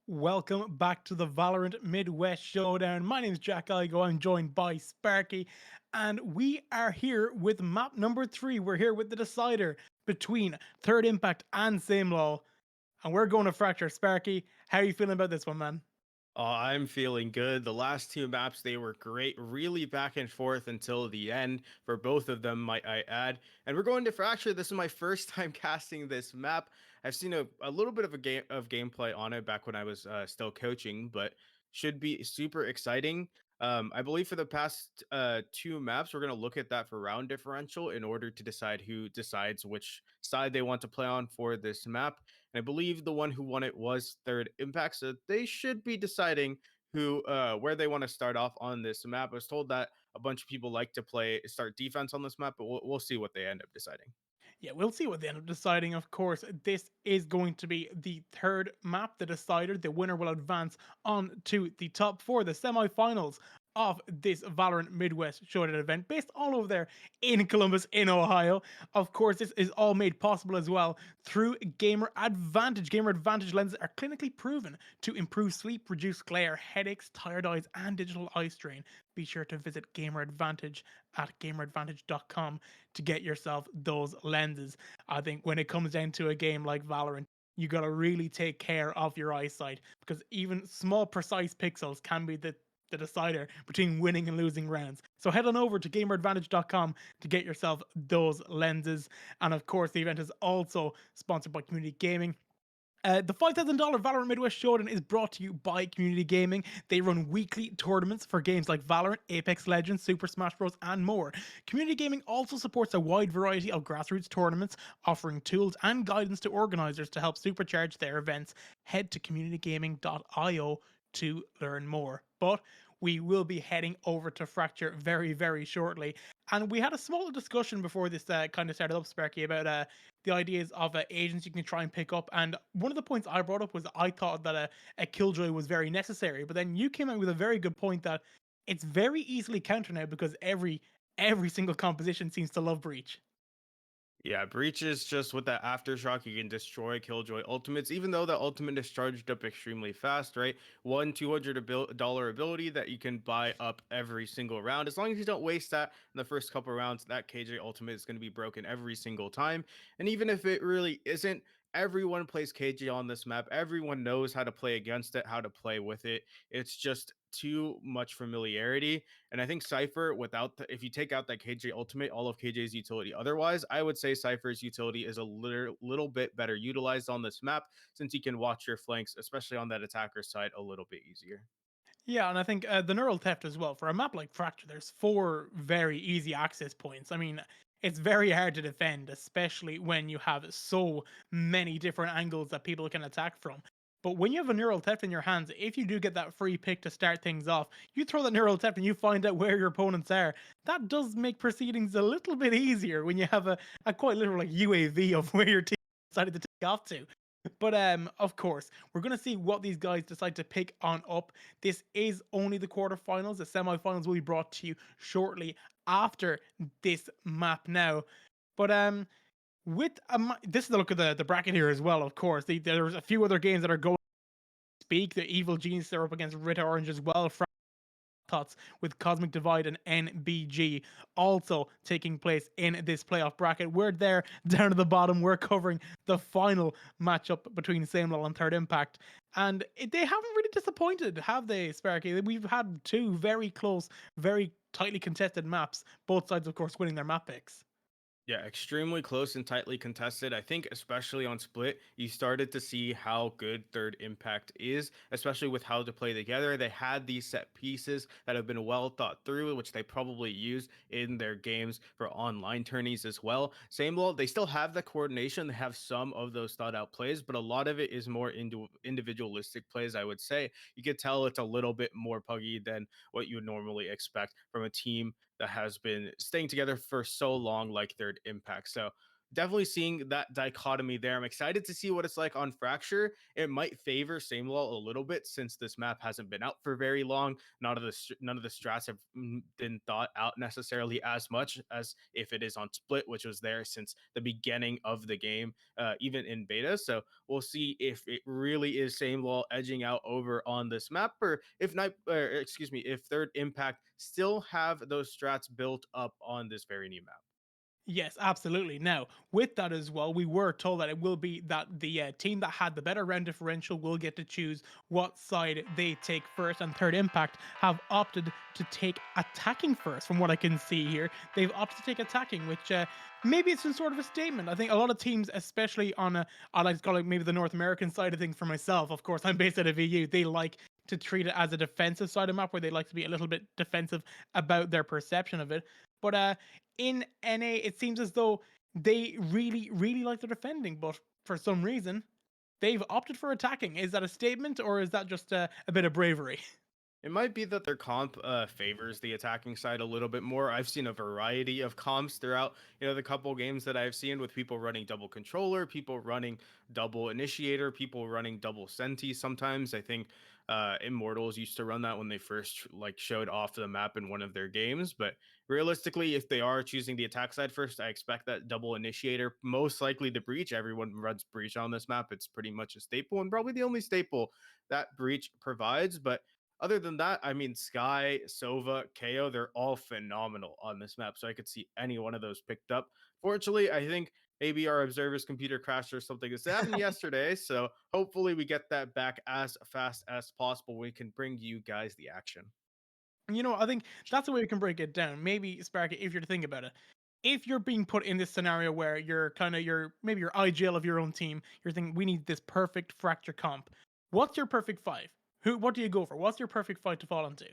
Welcome back to the Valorant Midwest Showdown. My name is Jack Igo. I'm joined by Sparky, and we are here with map number three. We're here with the decider between Third Impact and Samelol, and we're going to Fracture. Sparky, how are you feeling about this one, man? I'm feeling good. The last two maps, they were great, really back and forth until the end for both of them, might I add. And we're going to Fracture. This is my first time casting this map. I've seen a little bit of a game of gameplay on it back when I was still coaching, but should be super exciting. I believe for the past two maps, we're going to look at that for round differential in order to decide who decides which side they want to play on for this map. And I believe the one who won it was Third Impact. So they should be deciding who where they want to start off on this map. I was told that a bunch of people like to play start defense on this map, but we'll see what they end up deciding. Yeah, we'll see what they end up deciding. Of course, this is going to be the third map, the decider. The winner will advance on to the top four, the semifinals of this Valorant Midwest Showdown event, based all over there in Columbus, in Ohio. Of course, this is all made possible as well through Gamer Advantage. Gamer Advantage lenses are clinically proven to improve sleep, reduce glare, headaches, tired eyes, and digital eye strain. Be sure to visit Gamer Advantage at gameradvantage.com to get yourself those lenses. I think when it comes down to a game like Valorant, you got to really take care of your eyesight because even small precise pixels can be the decider between winning and losing rounds. So head on over to gameradvantage.com to get yourself those lenses. And of course, the event is also sponsored by Community Gaming. The $5,000 Valorant Midwest Showdown is brought to you by Community Gaming. They run weekly tournaments for games like Valorant, Apex Legends, Super Smash Bros., and more. Community Gaming also supports a wide variety of grassroots tournaments, offering tools and guidance to organizers to help supercharge their events. Head to communitygaming.io to learn more. But we will be heading over to Fracture very, very shortly. And we had a small discussion before this kind of started up, Sparky, about the ideas of agents you can try and pick up. And one of the points I brought up was that I thought that a killjoy was very necessary, but then you came out with a very good point that it's very easily countered now because every single composition seems to love breach. Yeah, Breach is just with that aftershock, you can destroy Killjoy ultimates, even though the ultimate is charged up extremely fast, right? One $200 ability that you can buy up every single round. As long as you don't waste that in the first couple rounds, that KJ ultimate is going to be broken every single time. And even if it really isn't, everyone plays KJ on this map. Everyone knows how to play against it, how to play with it. It's just too much familiarity. And I think Cypher, if you take out that KJ ultimate, all of KJ's utility. Otherwise, I would say Cypher's utility is a little bit better utilized on this map since you can watch your flanks, especially on that attacker side, a little bit easier. Yeah, and I think the neural theft as well. For a map like Fracture, there's four very easy access points. I mean, it's very hard to defend, especially when you have so many different angles that people can attack from. But when you have a neural theft in your hands, if you do get that free pick to start things off, you throw that neural theft and you find out where your opponents are. That does make proceedings a little bit easier when you have a quite literal like UAV of where your team decided to take off to. But of course, we're gonna see what these guys decide to pick on up. This is only the quarterfinals. The semifinals will be brought to you shortly after this map now. But this is the look of the bracket here as well. Of course, there's a few other games that are going to speak. The Evil Genius are up against Red Orange as well. Thoughts with Cosmic Divide and NBG also taking place in this playoff bracket. We're there down at the bottom. We're covering the final matchup between Samelol and Third Impact. And they haven't really disappointed, have they, Sparky? We've had two very close, very tightly contested maps, both sides, of course, winning their map picks. Yeah, extremely close and tightly contested. I think, especially on Split, you started to see how good Third Impact is, especially with how to play together. They had these set pieces that have been well thought through, which they probably use in their games for online tourneys as well. Same law, they still have the coordination. They have some of those thought out plays, but a lot of it is more individualistic plays, I would say. You could tell it's a little bit more puggy than what you would normally expect from a team that has been staying together for so long, like Third Impact. So definitely seeing that dichotomy there. I'm excited to see what it's like on Fracture. It might favor Samelol a little bit since this map hasn't been out for very long. None of the strats have been thought out necessarily as much as if it is on Split, which was there since the beginning of the game, even in beta. So we'll see if it really is Samelol edging out over on this map, or if excuse me, if Third Impact still have those strats built up on this very new map. Yes, absolutely. Now, with that as well, we were told that it will be that the team that had the better round differential will get to choose what side they take first. And Third Impact have opted to take attacking first, from what I can see here. They've opted to take attacking, which maybe it's some sort of a statement. I think a lot of teams, especially on I like to call it maybe the North American side of things for myself. Of course, I'm based out of EU. They like to treat it as a defensive side of map where they like to be a little bit defensive about their perception of it. But in NA, it seems as though they really, really like the defending, but for some reason, they've opted for attacking. Is that a statement or is that just a bit of bravery? It might be that their comp favors the attacking side a little bit more. I've seen a variety of comps throughout, the couple games that I've seen with people running double controller, people running double initiator, people running double senti. Sometimes I think Immortals used to run that when they first like showed off the map in one of their games. But realistically, if they are choosing the attack side first, I expect that double initiator most likely to breach. Everyone runs breach on this map. It's pretty much a staple and probably the only staple that breach provides. But other than that, I mean, Sky, Sova, KO, they're all phenomenal on this map. So I could see any one of those picked up. Fortunately, I think maybe our observer's computer crashed or something. This happened yesterday. So hopefully we get that back as fast as possible. We can bring you guys the action. I think that's the way we can break it down. Maybe Sparky, if you're to think about it, if you're being put in this scenario where you're kind of maybe you're IGL of your own team, you're thinking we need this perfect fracture comp. What's your perfect five? What do you go for? What's your perfect fight to fall into?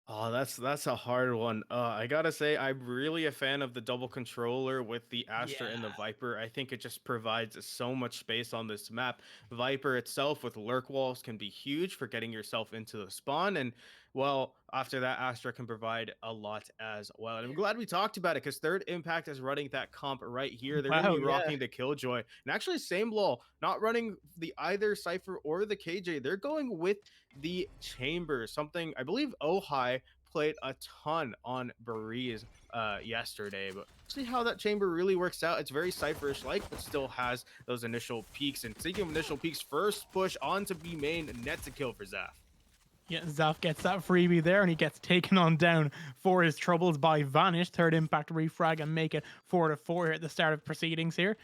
Oh, that's a hard one. I gotta say, I'm really a fan of the double controller with the Astra and the Yeah. Viper. I think it just provides so much space on this map. Viper itself with lurk walls can be huge for getting yourself into the spawn, and well, after that, Astra can provide a lot as well. And I'm glad we talked about it because Third Impact is running that comp right here. They're gonna Wow, be yeah. rocking the Killjoy, and actually, same lol, not running the either Cypher or the KJ. They're going with the chamber, something I believe Ojai played a ton on Breeze yesterday, but see how that chamber really works out. It's very Cypherish like, but still has those initial peaks. And speaking of initial peaks, first push on to B main, net to kill for Zaf. Yeah, Zaf gets that freebie there, and he gets taken on down for his troubles by Vanish. Third impact refrag and make it 4-4 here at the start of proceedings here.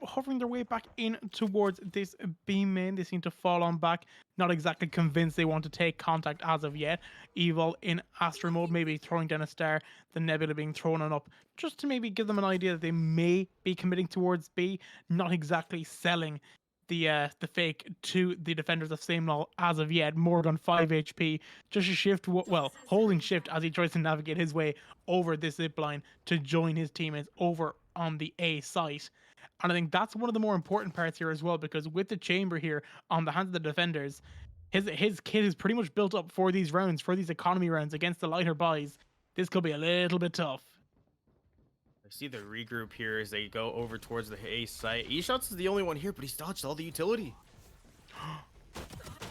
Hovering their way back in towards this B main. They seem to fall on back. Not exactly convinced they want to take contact as of yet. Evil in Astra mode, maybe throwing down a star. The Nebula being thrown on up, just to maybe give them an idea that they may be committing towards B. Not exactly selling the fake to the defenders of Samelol as of yet. Morgan 5 HP, just a shift, well, holding shift as he tries to navigate his way over this zip line to join his teammates over on the A site. And I think that's one of the more important parts here as well, because with the chamber here on the hands of the defenders, his kit is pretty much built up for these rounds, for these economy rounds against the lighter buys. This could be a little bit tough. I see the regroup here as they go over towards the A site. E-Shots is the only one here, but he's dodged all the utility.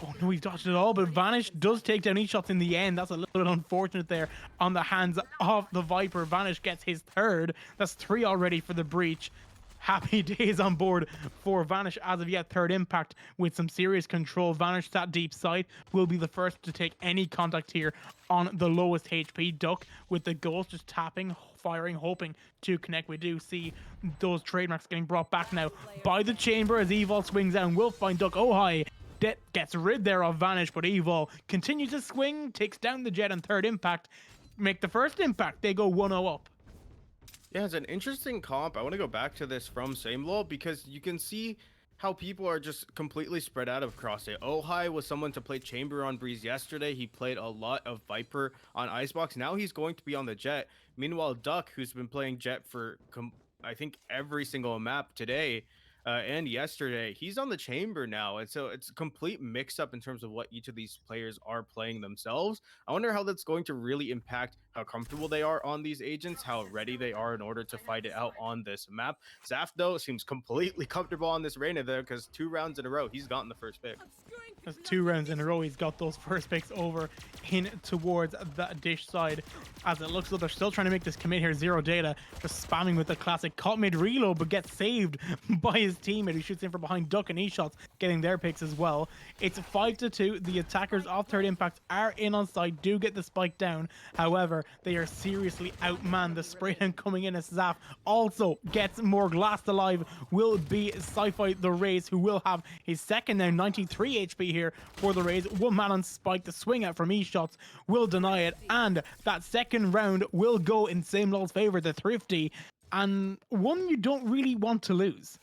Oh no, he's dodged it all, but Vanish does take down E-Shots in the end. That's a little bit unfortunate there on the hands of the Viper. Vanish gets his third. That's three already for the breach. Happy days on board for Vanish as of yet. Third impact with some serious control. Vanish that deep side will be the first to take any contact here on the lowest HP. Duck with the ghost just tapping, firing, hoping to connect. We do see those trademarks getting brought back now by the chamber as Evil swings out and will find Duck. Oh hi. Gets rid there of Vanish, but Evil continues to swing, takes down the Jet, and Third impact make the first impact. They go 1-0 up. Yeah, it's an interesting comp. I want to go back to this from Samelol because you can see how people are just completely spread out across it. Ojai was someone to play Chamber on Breeze yesterday. He played a lot of Viper on Icebox. Now he's going to be on the Jet. Meanwhile, Duck, who's been playing Jet for I think every single map today and yesterday, he's on the Chamber now. And so it's a complete mix up in terms of what each of these players are playing themselves. I wonder how that's going to really impact how comfortable they are on these agents, how ready they are in order to fight it out on this map. Zaf, though, seems completely comfortable on this Reyna there because 2 rounds in a row, he's gotten the first pick. That's 2 rounds in a row. He's got those first picks over in towards that dish side. As it looks like they're still trying to make this commit here. Zero Data just spamming with the classic caught mid reload, but gets saved by his teammate who shoots in from behind. Duck and E-shots getting their picks as well. It's 5-2. The attackers of Third Impact are in on site, do get the spike down. However, they are seriously outmanned. The spray down coming in as Zaf also gets more. Last alive will be Sci-Fi the Raze, who will have his second now 93 HP here for the Raze. One man on spike. The swing out from E-shots will deny it, and that second round will go in Samelol's favor, the Thrifty, and one you don't really want to lose.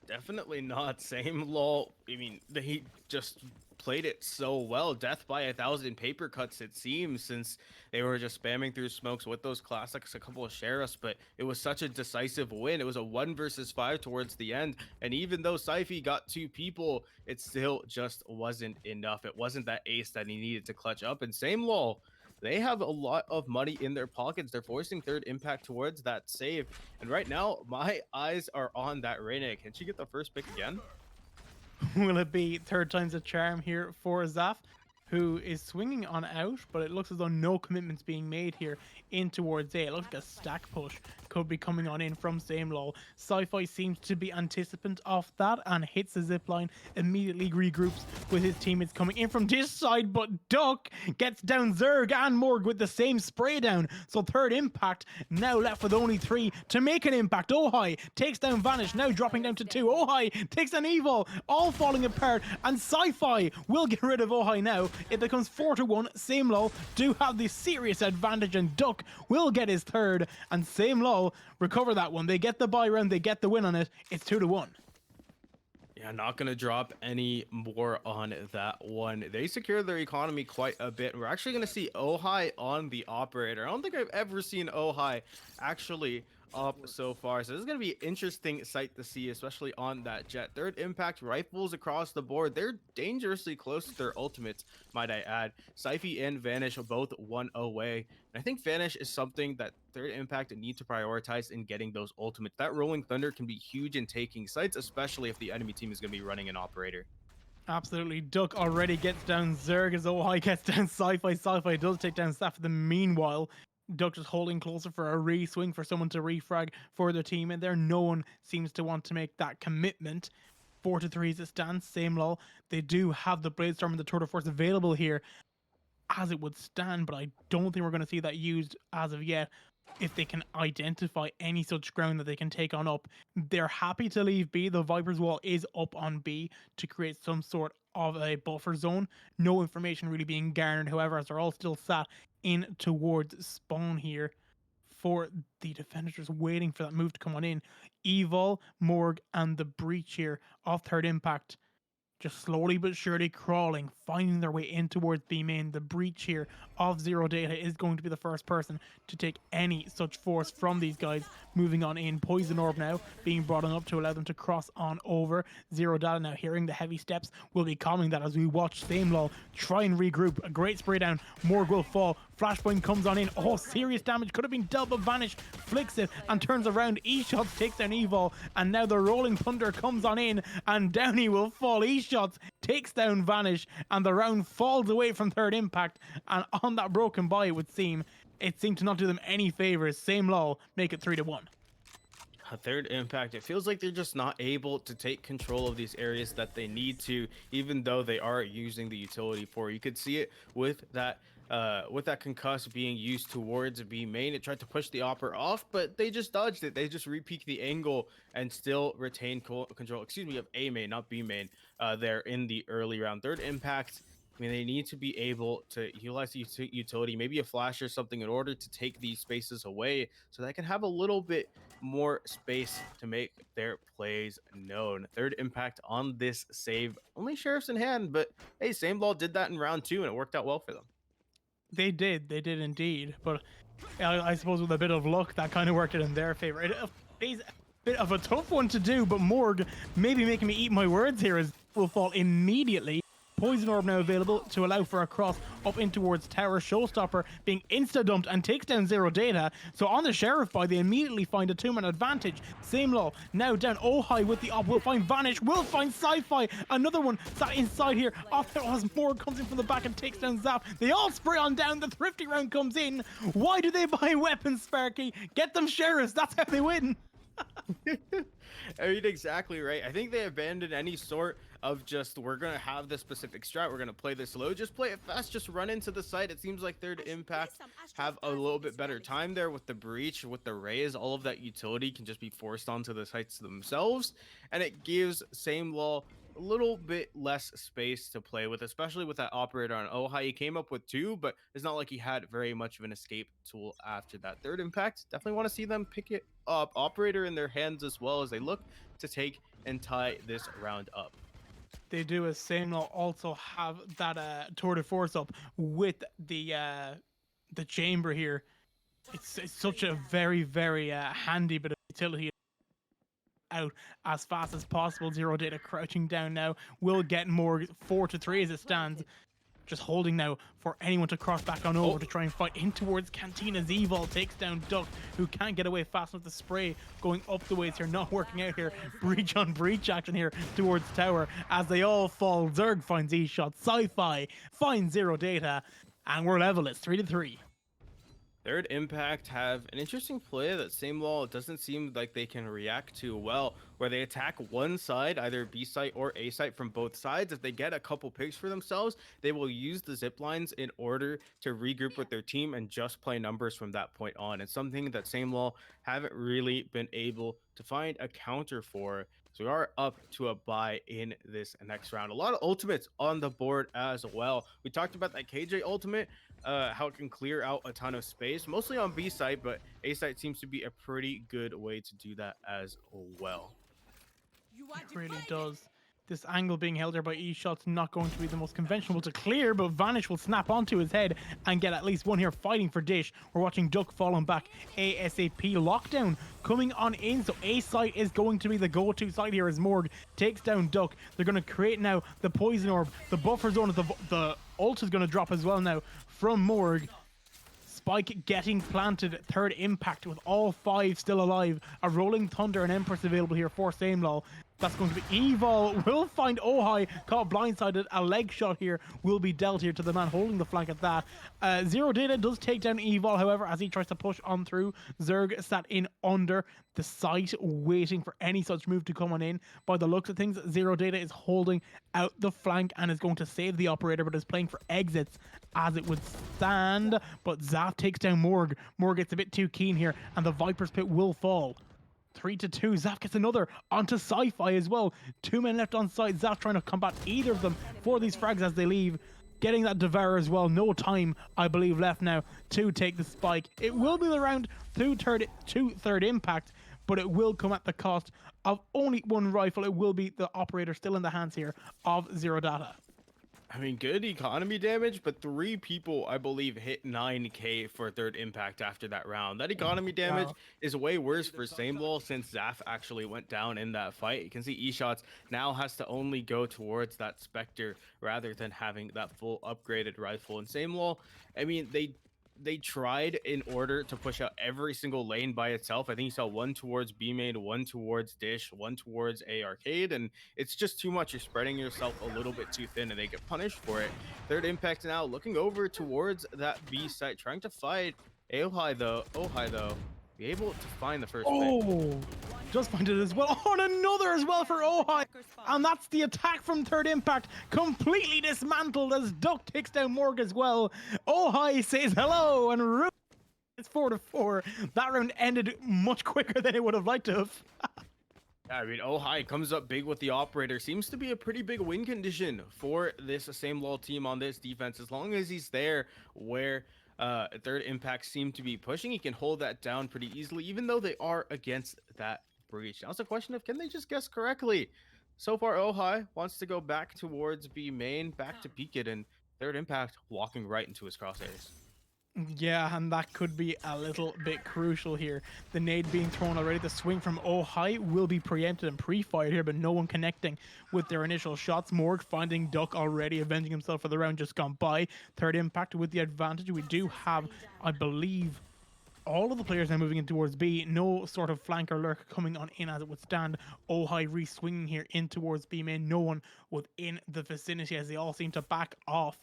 Definitely not. Samelol, I mean, he just played it so well. Death by 1,000 paper cuts, it seems, since they were just spamming through smokes with those classics, a couple of sheriffs, but it was such a decisive win. It was a 1 versus 5 towards the end, and even though Syfy got 2 people, it still just wasn't enough. It wasn't that ace that he needed to clutch up, and Samelol, they have a lot of money in their pockets. They're forcing Third Impact towards that save, and right now, my eyes are on that Reyna. Can she get the first pick again? Will it be third time's a charm here for Zaf, who is swinging on out, but it looks as though no commitments being made here in towards A. It looks like a stack push could be coming on in from Samelol. Sci-Fi seems to be anticipant of that and hits the zipline, immediately regroups with his teammates coming in from this side, but Duck gets down Zerg and Morg with the same spray down. So Third Impact now left with only 3 to make an impact. Ohai takes down Vanish, now dropping down to 2. Ohai takes an Evil, all falling apart, and Sci-Fi will get rid of Ohai now. It becomes 4-1. Samelol do have the serious advantage, and Duck will get his third, and Samelol recover that one. They get the buy round, they get the win on it. It's 2-1. Yeah, not going to drop any more on that one. They secure their economy quite a bit. We're actually going to see Ohai on the operator. I don't think I've ever seen Ohai actually up so far, so this is going to be an interesting sight to see, especially on that jet. Third Impact rifles across the board. They're dangerously close to their ultimates, might I add. Syfy and Vanish are both 1 away, and I think Vanish is something that Third Impact need to prioritize in getting those ultimates. That Rolling Thunder can be huge in taking sites, especially if the enemy team is going to be running an operator. Absolutely. Duck already gets down Zerg as Ohai gets down Sci-Fi. Sci-Fi does take down Saf. The meanwhile, Duck just holding closer for a re-swing for someone to refrag for their team, and there no one seems to want to make that commitment. 4-3 as it stands. Samelol, they do have the Bladestorm and the Tour de Force available here as it would stand, but I don't think we're going to see that used as of yet. If they can identify any such ground that they can take on up, they're happy to leave B. The Viper's Wall is up on B to create some sort of a buffer zone. No information really being garnered, however, as they're all still sat in towards spawn here for the defenders, just waiting for that move to come on in. Evil, Morg, and the Breach here of Third Impact just slowly but surely crawling, finding their way in towards B main. The Breach here of Zero Data is going to be the first person to take any such force from these guys. Moving on in, Poison Orb now being brought on up to allow them to cross on over. Zero Data now hearing the heavy steps will be calming that as we watch Samelol try and regroup. A great spray down, Morg will fall. Flashpoint comes on in. Oh, serious damage could have been dealt, but Vanish flicks it and turns around. E-shots takes down Evil, and now the Rolling Thunder comes on in, and down he will fall. E-shots takes down Vanish, and the round falls away from Third Impact, and on that broken buy, it seemed to not do them any favors. Samelol make it 3-1. Third Impact, it feels like they're just not able to take control of these areas that they need to, even though they are using the utility for. You could see it with that concuss being used towards B main. It tried to push the opera off, but they just dodged it. They just repeat the angle and still retain control, excuse me, of A main, not B main, there in the early round. Third Impact, I mean, they need to be able to utilize the utility, maybe a flash or something, in order to take these spaces away so they can have a little bit more space to make their plays known. Third Impact on this save, only sheriffs in hand, but hey, Samelol did that in round 2 and it worked out well for them. They did indeed, but I suppose with a bit of luck, that kind of worked in their favor. It is a bit of a tough one to do, but Morg maybe making me eat my words here as will fall immediately Poison Orb now available to allow for a cross up in towards Tower. Showstopper being insta-dumped and takes down Zero Data. So on the Sheriff buy, they immediately find a 2-man advantage. Samelol now down. High with the op will find Vanish, will find Sci-Fi. Another one sat inside here. Off there as Morg comes in from the back and takes down Zap. They all spray on down. The Thrifty round comes in. Why do they buy weapons, Sparky? Get them Sheriffs. That's how they win. I mean, exactly right. I think they abandoned any sort of just, we're going to have this specific strat, we're going to play this slow, just play it fast, just run into the site. It seems like Third Impact have a little bit better time there with the breach, with the raise. All of that utility can just be forced onto the sites themselves, and it gives Samelol a little bit less space to play with, especially with that operator on Ojai. He came up with 2, but it's not like he had very much of an escape tool after that. Third Impact, definitely want to see them pick it up, operator in their hands as well, as they look to take and tie this round up. They do, as Samelol also have that tour de force up with the chamber here. It's such a very, very handy bit of utility out as fast as possible. Zero Data crouching down now. Will get more 4-3 as it stands. Just holding now for anyone to cross back on over to try and fight in towards Cantina's Evil. Takes down Duck, who can't get away fast enough. The spray going up the ways here, not working out here. Breach on breach action here towards Tower as they all fall. Zerg finds E-Shot. Sci-Fi finds Zero Data. And we're level. It's 3-3. Third Impact have an interesting play that Samelol doesn't seem like they can react to well, where they attack one side, either B site or A site from both sides. If they get a couple picks for themselves, they will use the zip lines in order to regroup with their team and just play numbers from that point on. It's something that Samelol haven't really been able to find a counter for. So we are up to a bye in this next round. A lot of ultimates on the board as well. We talked about that KJ ultimate, how it can clear out a ton of space, mostly on B site, but A site seems to be a pretty good way to do that as well. It really does. This angle being held there by E-Shot's not going to be the most conventional to clear, but Vanish will snap onto his head and get at least one here fighting for Dish. We're watching Duck falling back ASAP. Lockdown coming on in, so A site is going to be the go-to site here as Morg takes down Duck. They're going to create now the Poison Orb. The buffer zone, the ult is going to drop as well now from Morg. Spike getting planted. Third Impact with all 5 still alive. A Rolling Thunder and Empress available here for Samelol. That's going to be Evil. Will find Ojai caught blindsided. A leg shot here will be dealt here to the man holding the flank at that. Zero Data does take down Evil, however, as he tries to push on through. Zerg sat in under the site, waiting for any such move to come on in. By the looks of things, Zero Data is holding out the flank and is going to save the operator, but is playing for exits as it would stand. But Zap takes down Morg. Morg gets a bit too keen here, and the Viper's Pit will fall. 3-2. Zap gets another onto Sci-Fi as well. 2 men left on site. Zap trying to combat either of them for these frags as they leave. Getting that Devour as well. No time, I believe, left now to take the spike. It will be the round to Third Impact, but it will come at the cost of only 1 rifle. It will be the operator still in the hands here of Zero Data. I mean, good economy damage, but 3 people, I believe, hit 9k for Third Impact after that round. That economy damage is way worse for Samelol since Zaf actually went down in that fight. You can see E-Shots now has to only go towards that Spectre rather than having that full upgraded rifle. And Samelol, I mean, they tried in order to push out every single lane by itself. I think you saw 1 towards B main, 1 towards Dish, 1 towards A arcade, and it's just too much. You're spreading yourself a little bit too thin, and they get punished for it. Third Impact now looking over towards that B site, trying to fight Ojai though. Be able to find the first pick. Just find it as well. Oh, and another as well for Ojai. And that's the attack from Third Impact. Completely dismantled as Duck takes down Morg as well. Ojai says hello and it's 4-4. That round ended much quicker than it would have liked to have. I mean, Ojai comes up big with the operator. Seems to be a pretty big win condition for this Samelol team on this defense. As long as he's there where Third Impact seem to be pushing, he can hold that down pretty easily, even though they are against that breach. Now it's a question of, can they just guess correctly? So far, Ojai wants to go back towards B main, back to peek it, and Third Impact walking right into his crosshairs. Yeah, and that could be a little bit crucial here. The nade being thrown already. The swing from High will be preempted and pre-fired here, but no one connecting with their initial shots. Morg finding Duck already, avenging himself for the round just gone by. Third impact with the advantage. We do have, I believe, all of the players now moving in towards B. No sort of flank or lurk coming on in as it would stand. Re-swinging here in towards B main. No one within the vicinity as they all seem to back off.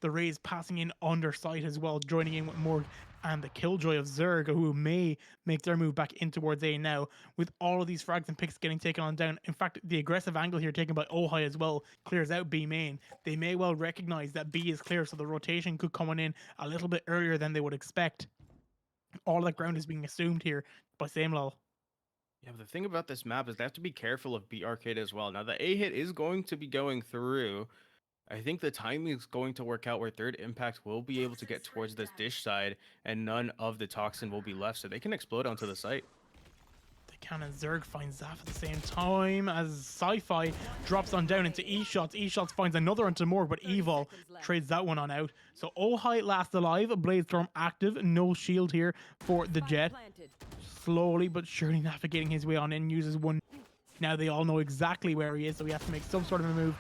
The Rays passing in under sight as well, joining in with Morg and the Killjoy of Zerg, who may make their move back in towards A now, with all of these frags and picks getting taken on down. In fact, the aggressive angle here taken by Ohai as well clears out B main. They may well recognize that B is clear, so the rotation could come on in a little bit earlier than they would expect. All that ground is being assumed here by Samelol. Yeah, but the thing about this map is they have to be careful of B Arcade as well. Now the A hit is going to be going through. I think the timing is going to work out where third impact will be able to get towards this dish side and none of the toxin will be left, so they can explode onto the site. The cannon Zerg finds Zaf at the same time as Sci-Fi drops on down into E-Shots. E-Shots finds another onto Morg, but Evil trades that one on out. So Ohai last alive, Bladestorm active, no shield here for the Jet. Slowly but surely navigating his way on in, uses one. Now they all know exactly where he is, so he has to make some sort of a move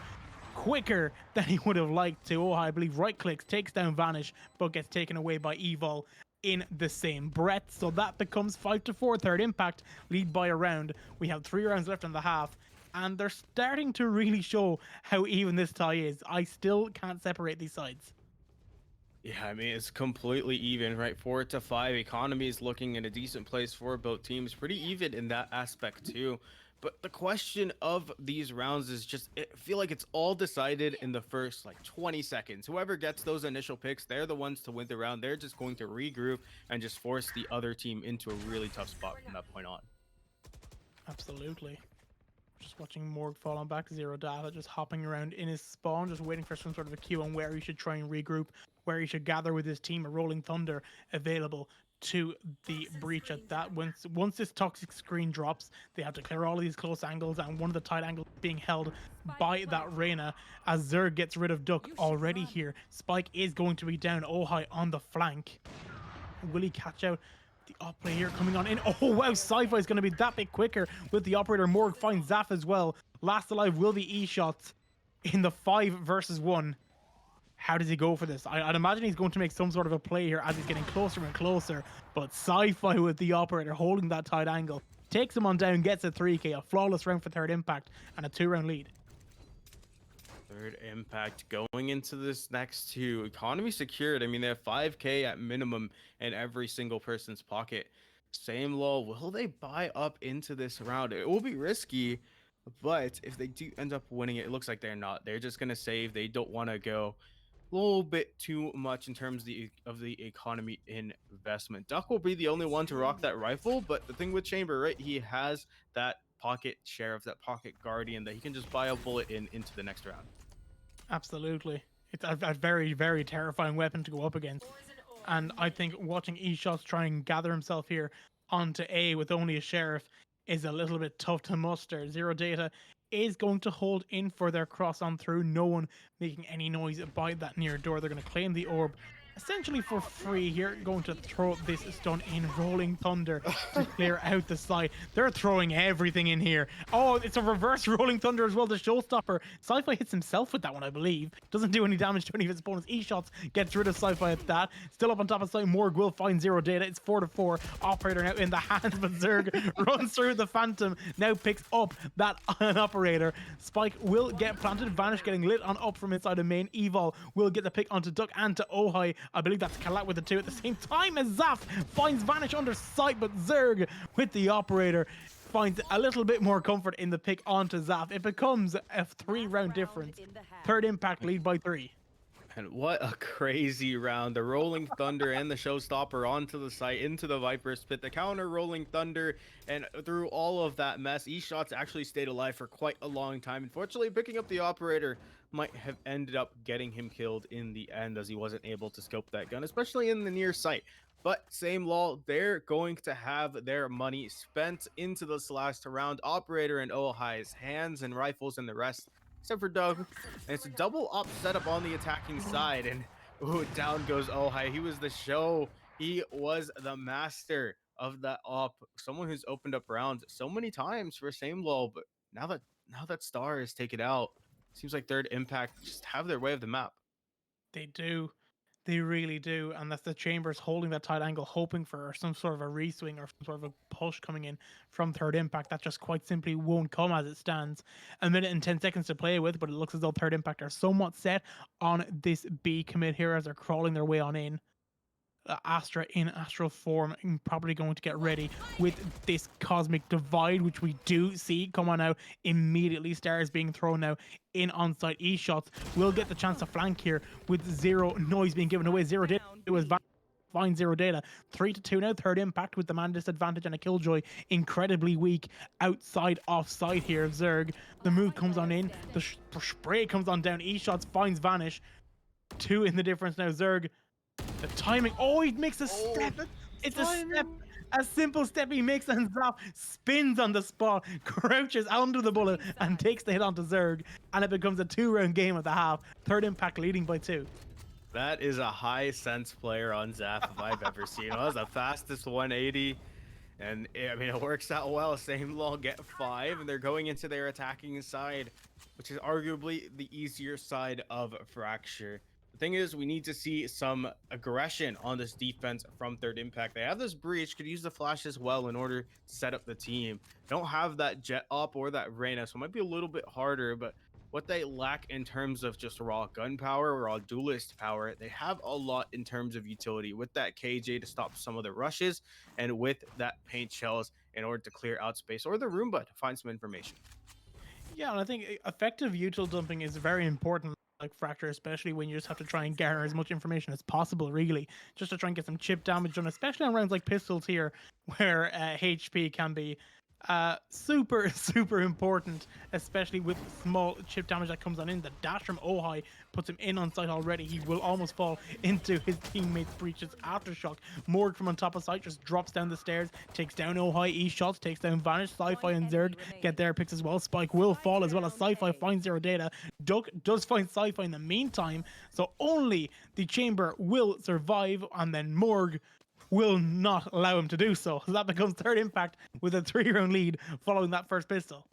quicker than he would have liked to. Ohai, I believe, right clicks, takes down Vanish, but gets taken away by Evil in the same breath. So that becomes 5-4. Third impact, lead by a round. We have 3 rounds left in the half, and they're starting to really show how even this tie is. I still can't separate these sides. Yeah, I mean, it's completely even, right? 4-5. Economy is looking in a decent place for both teams. Pretty even in that aspect, too. But the question of these rounds is just, I feel like it's all decided in the first, like, 20 seconds. Whoever gets those initial picks, they're the ones to win the round. They're just going to regroup and just force the other team into a really tough spot from that point on. Absolutely. Just watching Morg fall on back, zero data, just hopping around in his spawn, just waiting for some sort of a cue on where he should try and regroup, where he should gather with his team. A Rolling Thunder available to the breach at that. Once this toxic screen drops, they have to clear all of these close angles, and one of the tight angles being held by that Reyna as Zerg gets rid of Duck already here. Spike is going to be down. Ohai on the flank. Will he catch out the operator here coming on in? Oh wow, Sci-Fi is going to be that bit quicker with the operator. Morg finds Zaf as well. Last alive will be E-Shots in the 5 versus 1. How does he go for this? I'd imagine he's going to make some sort of a play here as he's getting closer and closer. But Sci-Fi with the operator holding that tight angle. Takes him on down, gets a 3k, a flawless round for third impact, and a 2-round lead. Third impact going into this next 2. Economy secured. I mean, they have 5k at minimum in every single person's pocket. Samelol, will they buy up into this round? It will be risky, but if they do end up winning it, it looks like they're not. They're just going to save. They don't want to go a little bit too much in terms of the economy investment. Duck will be the only one to rock that rifle, but the thing with Chamber, right, he has that pocket sheriff, that pocket guardian that he can just buy a bullet into the next round. Absolutely. It's a very, very terrifying weapon to go up against. And I think watching E-Shots try and gather himself here onto A with only a sheriff is a little bit tough to muster. Zero Data is going to hold in for their cross on through. No one making any noise by that near door. They're going to claim the orb essentially for free here. Going to throw this stun in. Rolling Thunder to clear out the side. They're throwing everything in here. Oh, it's a reverse Rolling Thunder as well. The showstopper. Sci-Fi hits himself with that one, I believe. Doesn't do any damage to any of his opponents. E-Shots gets rid of Sci-Fi at that. Still up on top of site. Morg will find Zero Data. It's 4-4. Operator now in the hands, but Zerg runs through the Phantom. Now picks up that operator. Spike will get planted. Vanish getting lit on up from inside the main. Evil will get the pick onto Duck and to Ohai. I believe that's Kalat with the 2 at the same time as Zaf finds Vanish under sight, but Zerg with the operator finds a little bit more comfort in the pick onto Zaf. It becomes a 3-round difference. Third impact lead by 3. And what a crazy round. The Rolling Thunder and the Showstopper onto the site, into the Viper's Pit. The counter Rolling Thunder, and through all of that mess, E-Shots actually stayed alive for quite a long time. Unfortunately, picking up the operator might have ended up getting him killed in the end, as he wasn't able to scope that gun, especially in the near sight. But Samelol, they're going to have their money spent into this last round. Operator and Ohai's hands and rifles and the rest, except for Doug. And it's a double up setup on the attacking side, and Ooh, down goes Ohai. He was the show. He was the master of that op. Someone who's opened up rounds so many times for Samelol, but now that Star is taken out, seems like Third Impact just have their way of the map. They do. They really do. And that's the Chambers holding that tight angle, hoping for some sort of a reswing or some sort of a push coming in from Third Impact. That just quite simply won't come as it stands. A minute and 10 seconds to play with, but it looks as though Third Impact are somewhat set on this B commit here as they're crawling their way on in. Astra in astral form and probably going to get ready with this cosmic divide, which we do see come on out immediately. Stars being thrown now in onside e-shots will get the chance to flank here with zero noise being given away. Zero data. It was fine. Zero data. 3-2 now. Third Impact with the man disadvantage and a killjoy incredibly weak outside offside here. Zerg, the move comes on in, the spray comes on down, e-shots finds Vanish. 2 in the difference now. Zerg, the timing. Oh, he makes a step. It's a step. A simple step he makes, and Zap spins on the spot, crouches under the bullet, and takes the hit onto Zerg. And it becomes a 2-round game at the half. Third Impact leading by 2. That is a high sense player on Zap if I've ever seen. That was the fastest 180. And I mean, it works out well. Samelol get 5, and they're going into their attacking side, which is arguably the easier side of Fracture. The thing is, we need to see some aggression on this defense from Third Impact. They have this breach, could use the flash as well in order to set up the team. Don't have that jet up or that Reyna, so it might be a little bit harder, but what they lack in terms of just raw gunpowder or raw duelist power, they have a lot in terms of utility with that KJ to stop some of the rushes and with that paint shells in order to clear out space or the Roomba to find some information. Yeah, and I think effective util dumping is very important, like Fracture, especially when you just have to try and garner as much information as possible, really, just to try and get some chip damage done, especially on rounds like pistols here, where HP can be super, super important, especially with small chip damage that comes on in. The dash from Ohai puts him in on site already. He will almost fall into his teammate's breaches. Aftershock, Morg from on top of site just drops down the stairs, takes down Ohai, E-shots, takes down Vanish. Sci-Fi and Zerg get their picks as well. Spike will fall as well as Sci-Fi finds Zero Data. Duck does find Sci-Fi in the meantime, so only the Chamber will survive, and then Morg will not allow him to do so. That becomes Third Impact with a 3-round lead following that first pistol.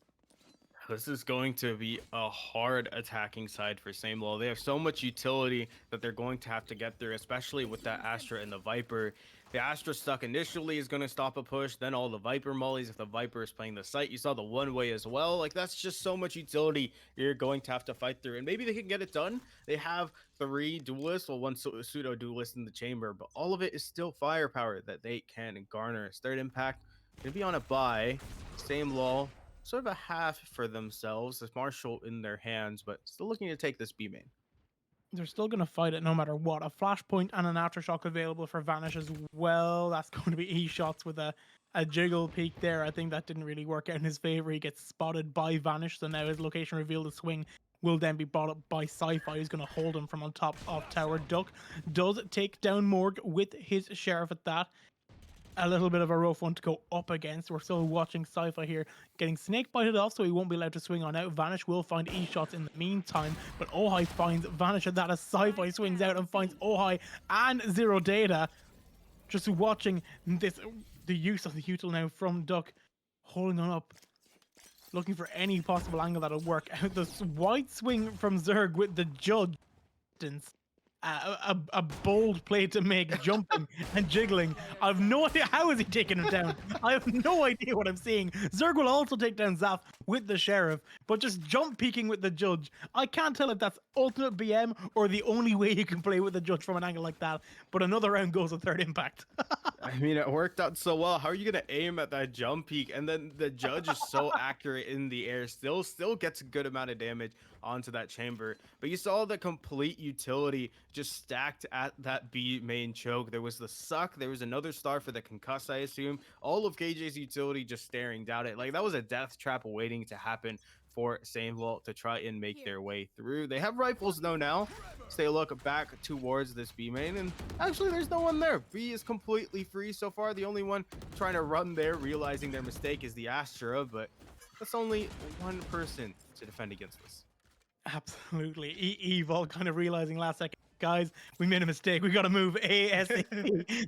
This is going to be a hard attacking side for Samelol. They have so much utility that they're going to have to get through, especially with that Astra and the Viper. The Astra stuck initially is going to stop a push, then all the Viper mollies. If the Viper is playing the site, you saw the one-way as well. Like, that's just so much utility you're going to have to fight through. And maybe they can get it done. They have 3 duelists, well, 1 pseudo duelist in the chamber, but all of it is still firepower that they can garner. Third Impact going to be on a bye. Samelol sort of a half for themselves. There's Marshall in their hands, but still looking to take this B main. They're still going to fight it no matter what. A flashpoint and an aftershock available for Vanish as well. That's going to be E-shots with a jiggle peek there. I think that didn't really work out in his favor. He gets spotted by Vanish, so now his location revealed, the swing will then be brought up by Sci-Fi, who's going to hold him from on top of tower. Duck does take down Morg with his sheriff at that. A little bit of a rough one to go up against. We're still watching Sci-Fi here getting snake bited off, so he won't be allowed to swing on out. Vanish will find E-shots in the meantime, but Ohai finds Vanish at that as Sci-Fi swings out and finds Ohai and Zero Data. Just watching this, the use of the util now from Duck, holding on up, looking for any possible angle that'll work out. The wide swing from Zerg with the judge. A bold play to make, jumping and jiggling. I have no idea how is he taking him down. I have no idea what I'm seeing. Zerg will also take down Zaf with the sheriff, but just jump peeking with the judge. I can't tell if that's ultimate BM or the only way you can play with the judge from an angle like that. But another round goes with Third Impact. I mean, it worked out so well. How are you gonna aim at that jump peak? And then the judge is so accurate in the air, still gets a good amount of damage onto that chamber. But you saw the complete utility just stacked at that B main choke. There was the suck, there was another star for the concuss, I assume. All of KJ's utility just staring down it. Like, that was a death trap waiting to happen for Samelol to try and make their way through. They have rifles though now. So they look back towards this B main, and actually there's no one there. B is completely free so far. The only one trying to run there, realizing their mistake, is the Astra, but that's only one person to defend against this. Absolutely. Evil kind of realizing last second guys, we made a mistake. We got to move ASAP.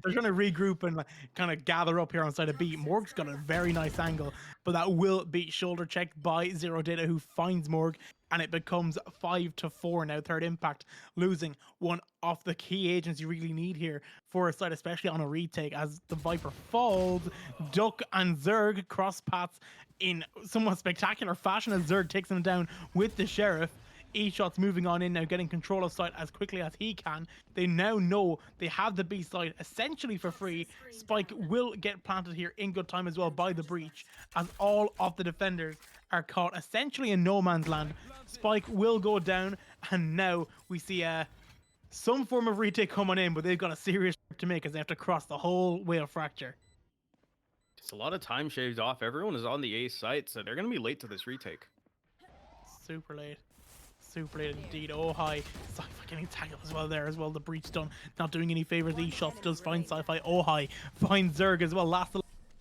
They're trying to regroup and like, kind of gather up here on side of B. Morg's got a very nice angle, but that will be shoulder checked by Zero Data, who finds Morg, and it becomes 5-4 now. Third Impact losing one of the key agents you really need here for a side, especially on a retake, as the Viper falls. Duck and Zerg cross paths in somewhat spectacular fashion as Zerg takes him down with the Sheriff. E-Shot's moving on in now, getting control of site as quickly as he can. They now know they have the B side essentially for free. Spike will get planted here in good time as well by the breach, as all of the defenders are caught essentially in no man's land. Spike will go down, and now we see some form of retake coming in, but they've got a serious trip to make as they have to cross the whole whale fracture. It's a lot of time shaved off. Everyone is on the A site, so they're going to be late to this retake. Super late. Super late indeed. Oh, hi. Sci-Fi getting tangled as well there as well. The breach done. Not doing any favors. E-Shots does find Sci-Fi. Oh, hi. Finds Zerg as well. Last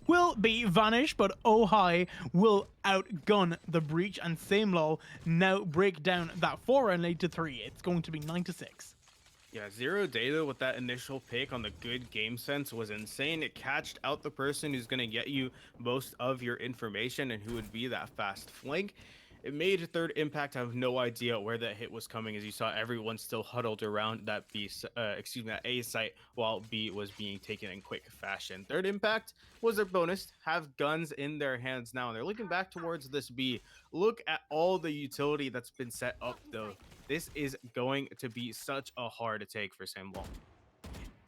will be Vanish, but Oh, hi will outgun the breach, and Samelol now break down that 4-round lead to 3. It's going to be 9-6. Yeah, Zero Data with that initial pick on the good game sense was insane. It catched out the person who's going to get you most of your information and who would be that fast flank. It made Third Impact have no idea where that hit was coming, as you saw everyone still huddled around that that A site while B was being taken in quick fashion. Third Impact was their bonus, have guns in their hands now, and they're looking back towards this B. Look at all the utility that's been set up, though. This is going to be such a hard take for Samelol.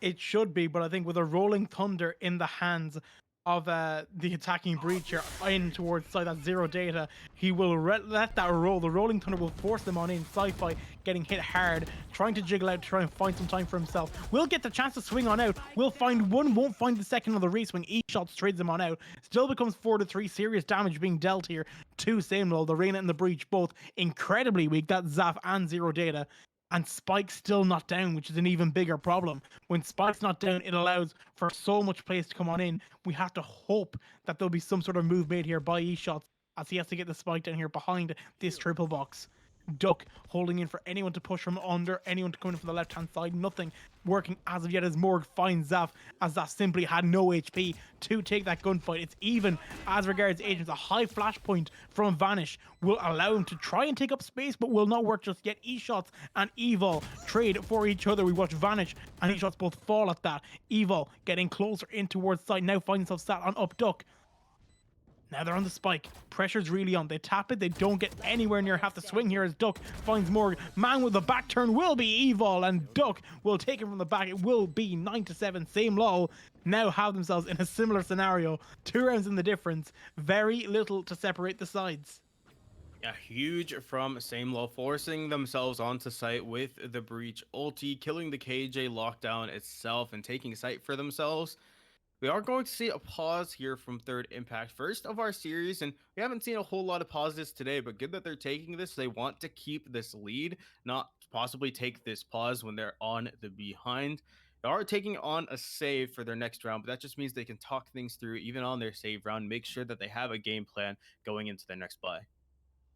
It should be, but I think with a Rolling Thunder in the hands of the attacking breach here in towards side that Zero Data, he will let that roll. The Rolling Thunder will force them on in. Sci-Fi getting hit hard, trying to jiggle out to try and find some time for himself. Will get the chance to swing on out. Will find one, won't find the second on the reswing. E-Shots trades him on out. Still becomes 4-3. Serious damage being dealt here to Samelol. The Reyna and the breach both incredibly weak. That's Zaf and Zero Data. And Spike's still not down, which is an even bigger problem. When Spike's not down, it allows for so much place to come on in. We have to hope that there'll be some sort of move made here by E-Shots, as he has to get the Spike down here behind this triple box. Duck holding in for anyone to push from under, anyone to come in from the left-hand side. Nothing working as of yet as Morg finds Zaf, as Zaf simply had no HP to take that gunfight. It's even as regards agents. A high flashpoint from Vanish will allow him to try and take up space, but will not work just yet. E-Shots and Evil trade for each other. We watch Vanish and E-Shots both fall at that. Evil getting closer in towards side, now finds himself sat on up Duck. Now they're on the Spike. Pressure's really on. They tap it. They don't get anywhere near half the swing here as Duck finds Morg. Man with the back turn will be Evil, and Duck will take him from the back. It will be 9-7. Samelol now have themselves in a similar scenario. 2 rounds in the difference. Very little to separate the sides. Yeah, huge from Samelol, forcing themselves onto site with the breach ulti, killing the KJ lockdown itself and taking site for themselves. We are going to see a pause here from Third Impact, first of our series, and we haven't seen a whole lot of pauses today, but good that they're taking this. They want to keep this lead, not possibly take this pause when they're on the behind. They are taking on a save for their next round, but that just means they can talk things through even on their save round, make sure that they have a game plan going into their next buy.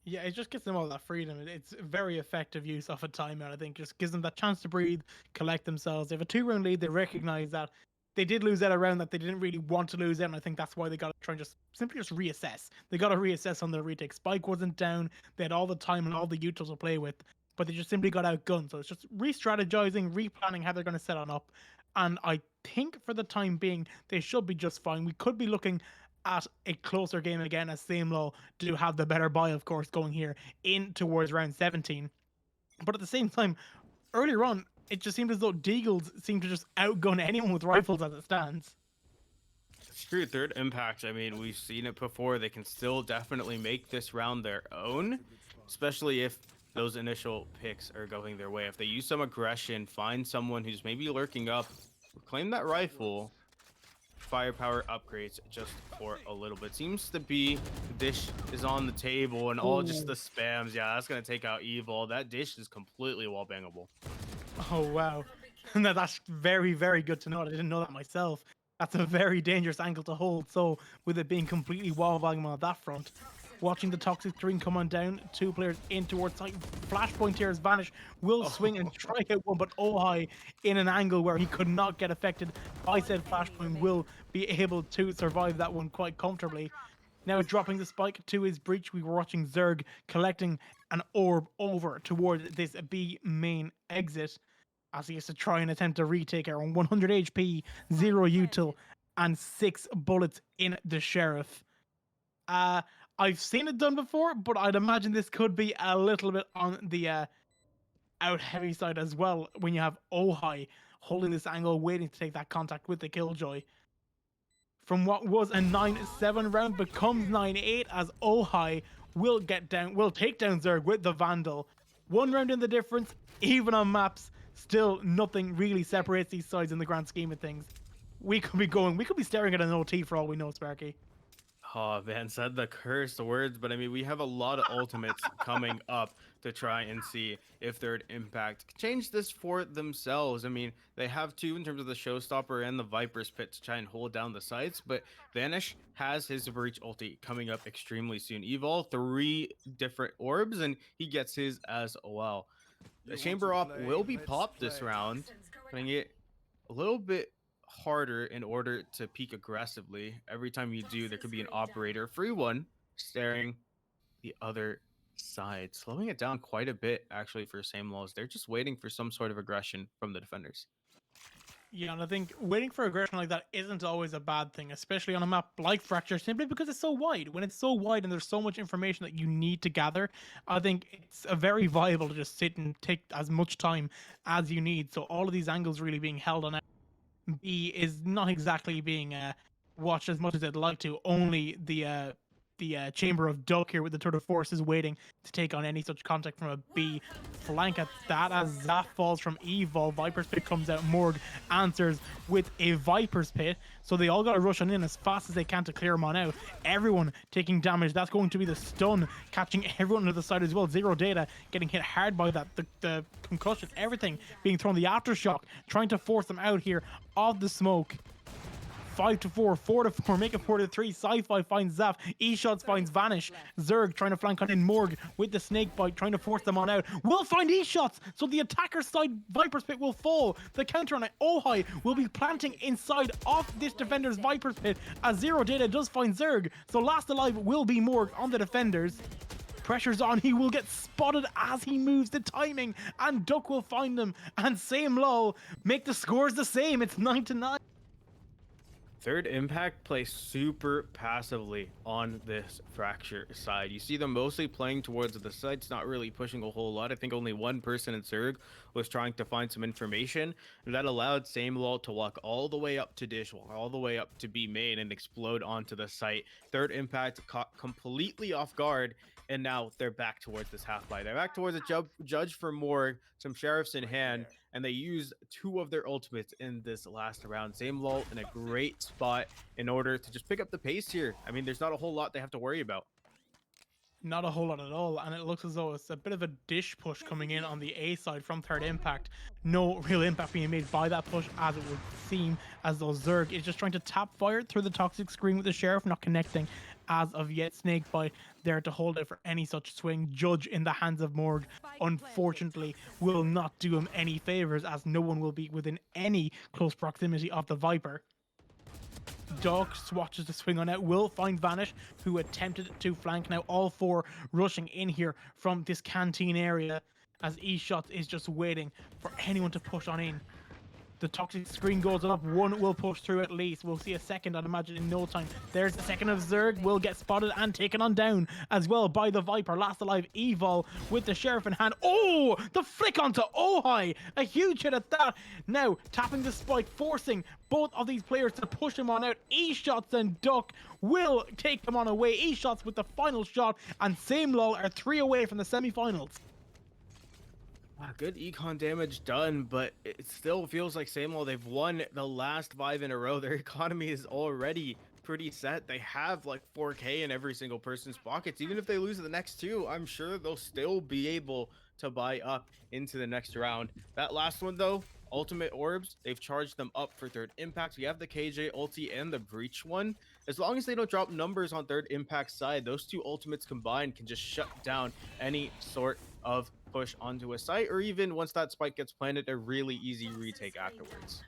Yeah, it just gives them all that freedom. It's very effective use of a timeout, I think. Just gives them that chance to breathe, collect themselves. They have a 2-round lead. They recognize that they did lose out a round that they didn't really want to lose out, and I think that's why they got to try and just simply just reassess. They got to reassess on their retake. Spike wasn't down. They had all the time and all the utils to play with, but they just simply got outgunned. So it's just re-strategizing, replanning how they're going to set on up. And I think for the time being, they should be just fine. We could be looking at a closer game again, as Samelol do have the better buy, of course, going here in towards round 17. But at the same time, earlier on, it just seemed as though Deagles seemed to just outgun anyone with rifles as it stands. It's true. Third Impact, I mean, we've seen it before. They can still definitely make this round their own, especially if those initial picks are going their way. If they use some aggression, find someone who's maybe lurking up, claim that rifle, firepower upgrades just for a little bit. Seems to be the dish is on the table and all just the spams. Yeah, that's going to take out Evil. That dish is completely wall bangable. Oh, wow. No, that's very, very good to know. I didn't know that myself. That's a very dangerous angle to hold. So with it being completely wall bangable on that front, watching the toxic screen come on down. Two players in towards site. Flashpoint here as Vanish will swing and try to hit one, but Ohai in an angle where he could not get affected by said flashpoint will be able to survive that one quite comfortably. Now dropping the spike to his breach, we were watching Zerg collecting an orb over towards this B main exit as he has to try and attempt to retake our 100 HP, 0 util, and 6 bullets in the Sheriff. I've seen it done before, but I'd imagine this could be a little bit on the out heavy side as well when you have Ohai holding this angle, waiting to take that contact with the Killjoy. From what was a 9-7 round becomes 9-8 as Ohai will take down Zerg with the Vandal. 1 round in the difference, even on maps, still nothing really separates these sides in the grand scheme of things. We could be staring at an OT for all we know, Sparky. Oh, Van said the cursed words, but I mean, we have a lot of ultimates coming up to try and see if Third Impact change this for themselves. I mean, they have two in terms of the Showstopper and the Viper's Pit to try and hold down the sites, but Vanish has his Breach ulti coming up extremely soon. Evol, 3 different orbs, and he gets his as well. The Chamber Op will be popped this round, putting it a little bit harder in order to peek aggressively. Every time you do, there could be an operator, free one, staring the other side, slowing it down quite a bit actually for Samelol. They're just waiting for some sort of aggression from the defenders. Yeah, and I think waiting for aggression like that isn't always a bad thing, especially on a map like Fracture, simply because it's so wide. When it's so wide and there's so much information that you need to gather, I think it's a very viable to just sit and take as much time as you need. So all of these angles really being held on B is not exactly being watched as much as I'd like to. Only the Chamber of Duck here with the Tour de Force is waiting to take on any such contact from a B flank at that as Zaf falls from Evol. Viper's Pit comes out. Morg answers with a Viper's Pit. So they all got to rush on in as fast as they can to clear him on out. Everyone taking damage. That's going to be the stun, catching everyone to the side as well. Zero Data getting hit hard by that. The concussion, everything being thrown. The aftershock, trying to force them out here of the smoke. 5-4, 4-4, make it 4-3. Sci-Fi finds Zaf. E-Shots finds Vanish. Zerg trying to flank on in. Morg with the snake bite, trying to force them on out. Will find E-Shots, so the attacker side Viper's Pit will fall. The counter on it, Ohai will be planting inside of this defender's Viper's Pit as Zero Data does find Zerg. So last alive will be Morg on the defenders. Pressure's on, he will get spotted as he moves. The timing, and Duck will find him. And Samelol make the scores the same. It's 9-9. Third Impact plays super passively on this Fracture side. You see them mostly playing towards the sites, not really pushing a whole lot. I think only one person in Zerg was trying to find some information. And that allowed Samelol to walk all the way up to Dish, walk all the way up to B main, and explode onto the site. Third Impact caught completely off guard, and now they're back towards this half buy. They're back towards a judge for Morg, some sheriffs in hand, and they used 2 of their ultimates in this last round. Samelol in a great spot in order to just pick up the pace here. I mean, there's not a whole lot they have to worry about. Not a whole lot at all, and it looks as though it's a bit of a dish push coming in on the A side from Third Impact. No real impact being made by that push, as it would seem as though Zerg is just trying to tap fire through the toxic screen with the Sheriff, not connecting as of yet. Snakebite there to hold it for any such swing. Judge in the hands of Morg, unfortunately, will not do him any favors, as no one will be within any close proximity of the Viper. Dog swatches the swing on out, will find Vanish, who attempted to flank. Now all 4 rushing in here from this canteen area as E-Shots is just waiting for anyone to push on in. The toxic screen goes up. 1 will push through at least. We'll see a second, I'd imagine, in no time. There's the second of Zerg. Will get spotted and taken on down as well by the Viper. Last alive, Evol with the Sheriff in hand. Oh, the flick onto Ohai. A huge hit at that. Now, tapping the spike, forcing both of these players to push him on out. E-Shots and Duck will take them on away. E-Shots with the final shot, and Samelol are 3 away from the semi-finals. Good econ damage done, but it still feels like Samelol, they've won the last 5 in a row. Their economy is already pretty set. They have like 4K in every single person's pockets. Even if they lose the next 2, I'm sure they'll still be able to buy up into the next round. That last one though, ultimate orbs, they've charged them up for Third Impact. We have the KJ ulti and the Breach one. As long as they don't drop numbers on third impact side, those two ultimates combined can just shut down any sort of push onto a site, or even once that spike gets planted, a really easy retake afterwards.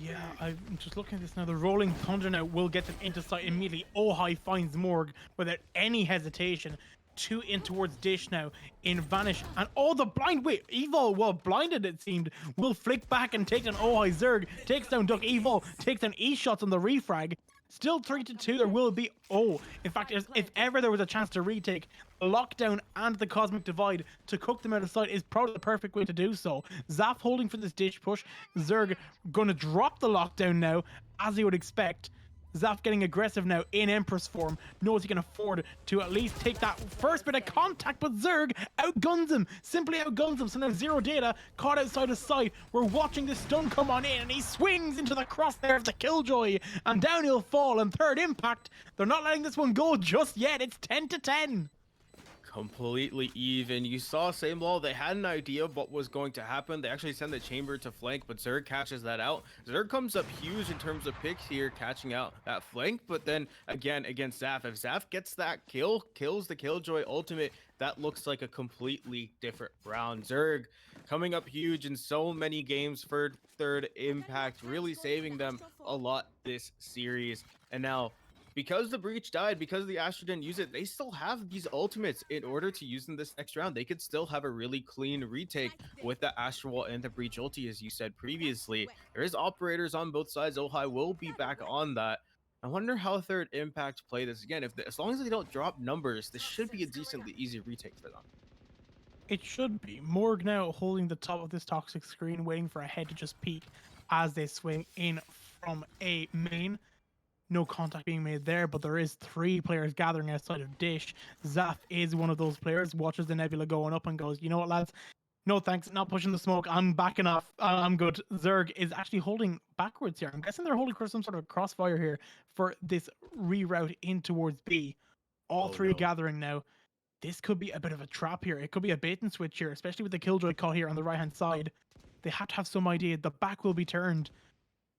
Yeah, I'm just looking at this now. The Rolling Thunder now will get them into sight immediately. Ohai finds Morg without any hesitation. 2 in towards Dish now in Vanish. And all the blind. Wait, Evo, well, blinded it seemed, will flick back and take down Ohai. Zerg takes down Duck. Evo takes down E-shots on the refrag. Still 3-2. There will be. Oh, in fact, if ever there was a chance to retake, the lockdown and the cosmic divide to cook them out of sight is probably the perfect way to do so. Zaf holding for this Dish push. Zerg gonna drop the lockdown now, as you would expect. Zaf getting aggressive now in Empress form, knows he can afford to at least take that first bit of contact, but Zerg outguns him, simply outguns him. So now Zero Data caught outside his sight. We're watching the stun come on in, and he swings into the crosshair of the Killjoy, and down he'll fall. And third impact, they're not letting this one go just yet. It's 10-10. Completely even. You saw Samelol, they had an idea of what was going to happen. They actually send the chamber to flank, but Zerg catches that out. Zerg comes up huge in terms of picks here, catching out that flank, but then again against Zaf, if Zaf gets that kill, kills the Killjoy ultimate, that looks like a completely different round. Zerg coming up huge in so many games for third impact, really saving them a lot this series. And now, because the breach died, because the Astra didn't use it, they still have these ultimates in order to use them this next round. They could still have a really clean retake with the Astra Wall and the breach ulti, as you said previously. There is operators on both sides. Ohai will be back on that. I wonder how third impact play this again. As long as they don't drop numbers, this should be a decently easy retake for them. It should be. Morg now holding the top of this toxic screen, waiting for a head to just peek as they swing in from a main. No contact being made there, but there is 3 players gathering outside of Dish. Zaf is one of those players, watches the nebula going up and goes, you know what, lads? No thanks, not pushing the smoke. I'm backing off. I'm good. Zerg is actually holding backwards here. I'm guessing they're holding for some sort of crossfire here for this reroute in towards B. All 3 gathering now. This could be a bit of a trap here. It could be a bait and switch here, especially with the Killjoy call here on the right-hand side. They have to have some idea. The back will be turned.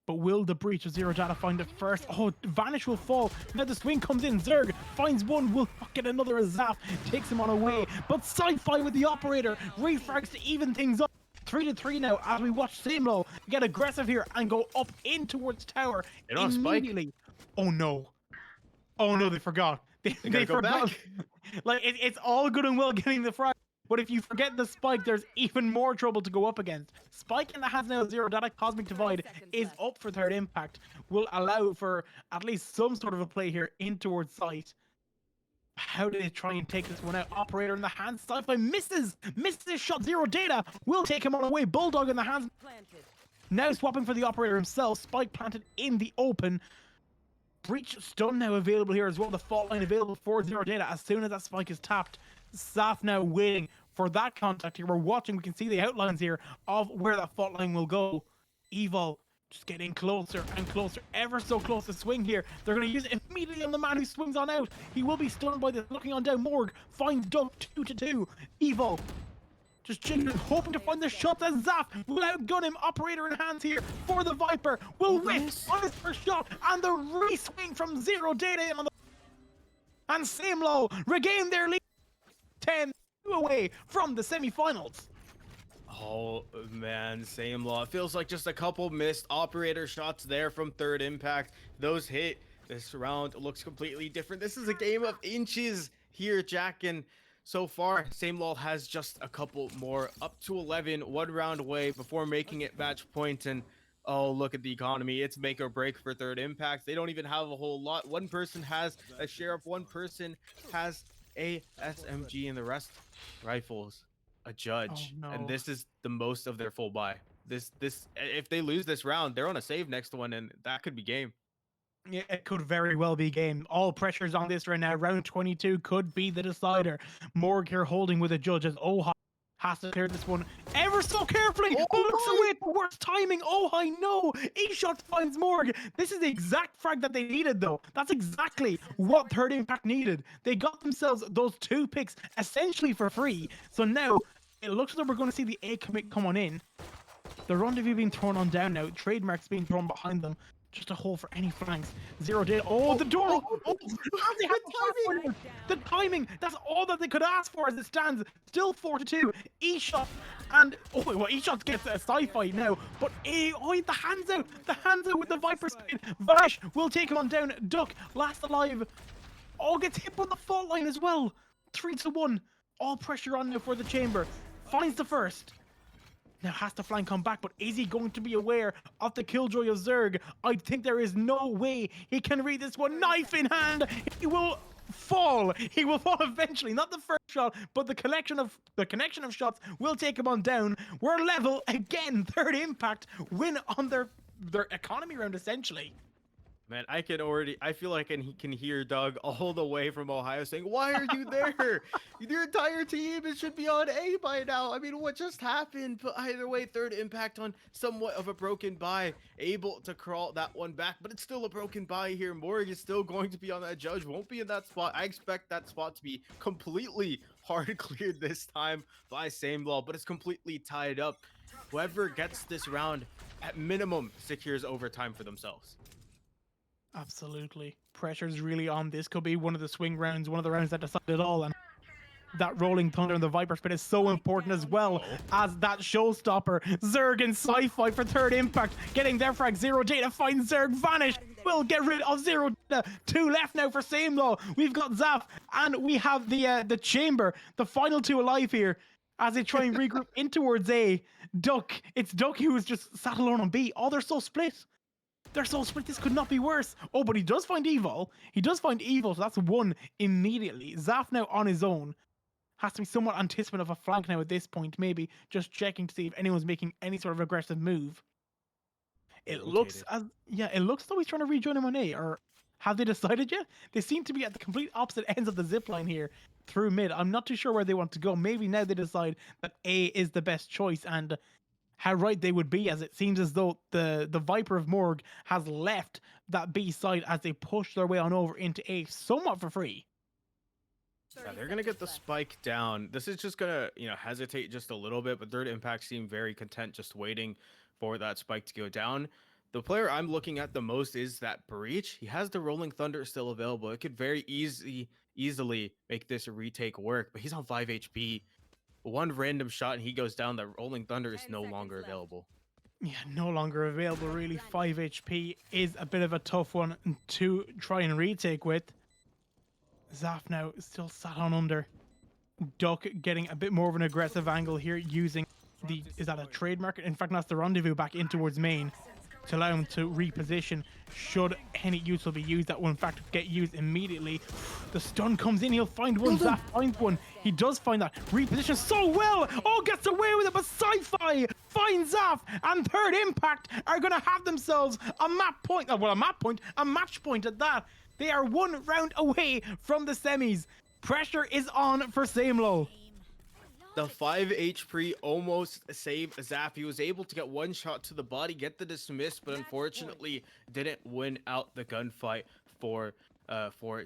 But will the breach of Zero Data find it first? Oh, Vanish will fall. Now the swing comes in. Zerg finds one. Will get another as Zaf takes him on away. But Sci-Fi with the operator refrags to even things up. 3-3 now as we watch Samelol get aggressive here and go up in towards tower immediately. Oh no. Oh no, they forgot. They forgot. Like it's all good and well getting the frag. But if you forget the spike, there's even more trouble to go up against. Spike in the hands now, Zero Data Cosmic Divide is up for third impact. Will allow for at least some sort of a play here in towards sight. How do they try and take this one out? Operator in the hands, Sci-Fi misses his shot. Zero Data will take him on away. Bulldog in the hands. Now swapping for the operator himself. Spike planted in the open. Breach stun now available here as well. The fault line available for Zero Data as soon as that spike is tapped. Zaf now waiting for that contact here. We're watching. We can see the outlines here of where that fault line will go. Evil just getting closer and closer, ever so close to swing here. They're going to use it immediately on the man who swings on out. He will be stunned by this. Looking on down, Morg finds Duck 2-2. Evil just jiggling, hoping to find the shot that Zaf will outgun him. Operator in hands here for the Viper. Will miss on his first shot, and the re-swing from Zero Data on the... And Samelol regain their lead. 10 away from the semifinals. Oh man, Samelol. It feels like just a couple missed operator shots there from third impact. Those hit. This round looks completely different. This is a game of inches here, Jack, and so far Samelol has just a couple more, up to 11, 1 round away before making it match point. And oh, look at the economy. It's make or break for third impact. They don't even have a whole lot. One person has a sheriff, one person has a SMG, and the rest rifles, a judge. Oh, no. And this is the most of their full buy. This if they lose this round, they're on a save next one, and that could be game. Yeah, it could very well be game. All pressures on this right now. Round 22 could be the decider. Morg here holding with a judge as Ohai has to clear this one ever so carefully. Oh, looks away at the worst timing. Ohai, no. E-shot finds Morg. This is the exact frag that they needed, though. That's exactly what third impact needed. They got themselves those 2 picks essentially for free. So now it looks like we're going to see the A commit come on in. The rendezvous being thrown on down now. Trademarks being thrown behind them. Just a hole for any flanks. Zero did. Oh, the door opens. And they have The the fast timing! one. The timing. That's all that they could ask for as it stands. Still 4-2. E-shot. And, oh, well, E-shot gets a sci-fi now. But, oh, the hands out. The hands out with the Viper spin. Vanish will take him on down. Duck, last alive. Oh, gets hit on the fault line as well. 3-1. All pressure on now for the chamber. Finds the first. Now has to flank come back, but is he going to be aware of the killjoy of Zerg? I think there is no way he can read this one. Knife in hand, he will fall. He will fall eventually. Not the first shot, but the connection of shots will take him on down. We're level again. Third impact win on their economy round essentially. Man, I feel like he can hear Doug all the way from Ohio saying, "Why are you there? Your entire team should be on A by now." I mean, what just happened? But either way, third impact on somewhat of a broken buy, able to crawl that one back, but it's still a broken buy here. Morg is still going to be on that judge, won't be in that spot. I expect that spot to be completely hard cleared this time by Samelol, but it's completely tied up. Whoever gets this round, at minimum, secures overtime for themselves. Absolutely. Pressure's really on. This could be one of the swing rounds, one of the rounds that decide it all. And that Rolling Thunder and the Viper Spit is so important as well as that showstopper. Zerg and Sci-Fi for third impact. Getting their frag. Zero Data finds Zerg. Vanish. We'll get rid of Zero Data. 2 left now for Samelol. We've got Zaf and we have the Chamber. The final 2 alive here as they try and regroup in towards A. Duck. It's Duck who's just sat alone on B. Oh, they're so split. They're so split, this could not be worse. Oh, but he does find Evil. He does find Evil, so that's 1 immediately. Zaf now on his own. Has to be somewhat anticipative of a flank now at this point. Maybe just checking to see if anyone's making any sort of aggressive move. It looks as, yeah, it looks as though he's trying to rejoin him on A. Or have they decided yet? They seem to be at the complete opposite ends of the zip line here through mid. I'm not too sure where they want to go. Maybe now they decide that A is the best choice, and how right they would be, as it seems as though the Viper of Morg has left that B side as they push their way on over into A somewhat for free. Yeah, they're gonna get the spike down. This is just gonna, hesitate just a little bit, but third impact seem very content just waiting for that spike to go down. The player I'm looking at the most is that Breach. He has the Rolling Thunder still available. It could very easily make this retake work, but he's on 5 HP. One random shot and he goes down. The Rolling Thunder is no longer available. Yeah, no longer available really. 5 HP is a bit of a tough one to try and retake with. Zaf now still sat on under. Duck getting a bit more of an aggressive angle here using is that a trade market? In fact, that's the rendezvous back in towards main to allow him to reposition should any useful be used. That will in fact get used immediately. The stun comes in, he'll find one. Zaf finds one. He does find that. Reposition so well. Oh, gets away with it, but Sci-Fi finds Zaf, and third impact are going to have themselves a map point. Well, a match point at that. They are 1 round away from the semis. Pressure is on for Samelol. The 5 HP almost saved Zaf. He was able to get 1 shot to the body, get the dismiss, but unfortunately didn't win out the gunfight for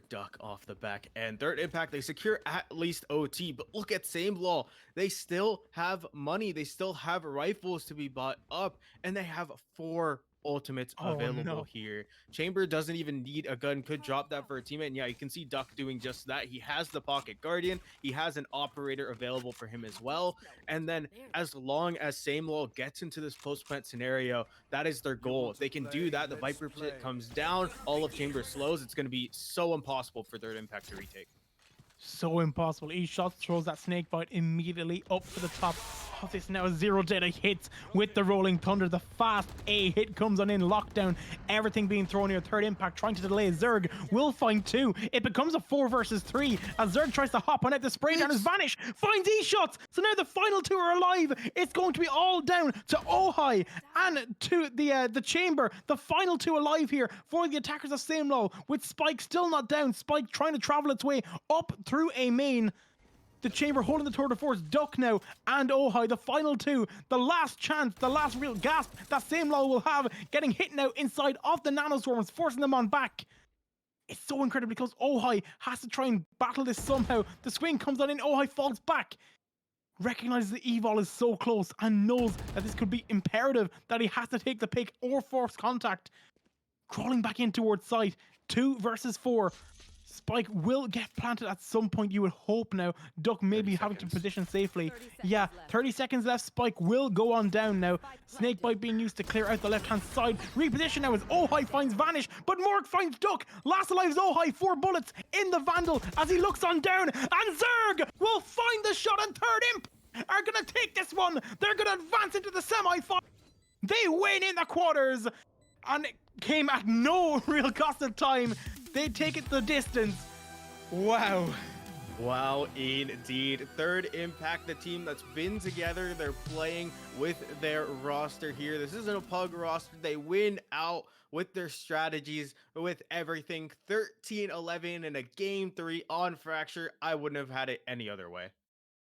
Duck off the back. And third impact, they secure at least OT, but look at Samelol. They still have money. They still have rifles to be bought up, and they have 4 ultimates available here. Chamber doesn't even need a gun, could drop that for a teammate, and yeah, you can see Duck doing just that. He has the pocket guardian, he has an operator available for him as well, and then as long as Samelol gets into this post plant scenario, that is their goal. If they can do that, the Viper pit comes down, all of Chamber slows. It's going to be so impossible for third impact to retake. So impossible. E-shot throws that snake bite immediately up to the top of this now. Zero Data hits with the Rolling Thunder. The fast A hit comes on in. Lockdown. Everything being thrown here. Third impact trying to delay. Zerg will find 2. It becomes a 4 versus 3 as Zerg tries to hop on it. The spray down is Vanish. Finds E-shots. So now the final 2 are alive. It's going to be all down to Ohai and to the Chamber. The final 2 alive here for the attackers of Samelol, with Spike still not down. Spike trying to travel its way up through a main. The Chamber holding the tour de force. Duck now and Ohai, the final 2. The last chance, the last real gasp that Samelol will have, getting hit now inside of the nanoswarms, forcing them on back. It's so incredibly close. Ohai has to try and battle this somehow. The swing comes on in. Ohai falls back. Recognizes the evol is so close and knows that this could be imperative, that he has to take the pick or force contact. crawling back in towards site. 2 versus 4. Spike will get planted at some point, you would hope now. Duck maybe having to position safely. Yeah, 30 seconds left. Spike will go on down now. Snakebite being used to clear out the left-hand side. Reposition now as Ohai finds Vanish, but Morg finds Duck. Last alive's Ohai, 4 bullets in the Vandal as he looks on down. And Zerg will find the shot, and Third Imp are going to take this one. They're going to advance into the semi-final. They win in the quarters, and it came at no real cost of time. They take it the distance. Wow. Wow, indeed. Third Impact, the team that's been together. They're playing with their roster here. This isn't a pug roster. They win out with their strategies, with everything. 13-11 in a game 3 on Fracture. I wouldn't have had it any other way.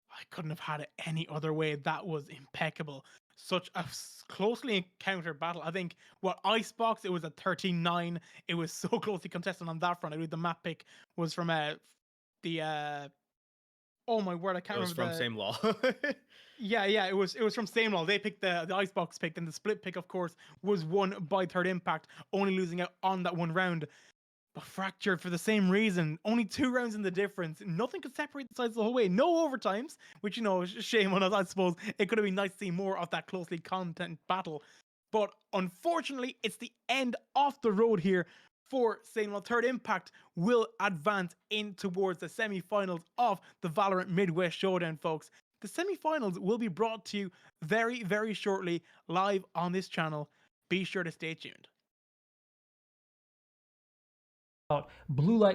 I couldn't have had it any other way. That was impeccable. Such a closely encountered battle. I think, what, Icebox, it was a 13-9. It was so closely contested on that front. I believe the map pick was from oh my word, I can't remember. It was from Samelol. Yeah, it was from Samelol. They picked the Icebox pick, and the split pick, of course, was won by Third Impact, only losing out on that one round. But Fractured, for the same reason, only 2 rounds in the difference. Nothing could separate the sides the whole way. No overtimes, which, you know, shame on us, I suppose. It could have been nice to see more of that closely content battle. But unfortunately, it's the end of the road here for Samelol. Third Impact will advance in towards the semi-finals of the Valorant Midwest Showdown, folks. The semi-finals will be brought to you very, very shortly live on this channel. Be sure to stay tuned. Blue light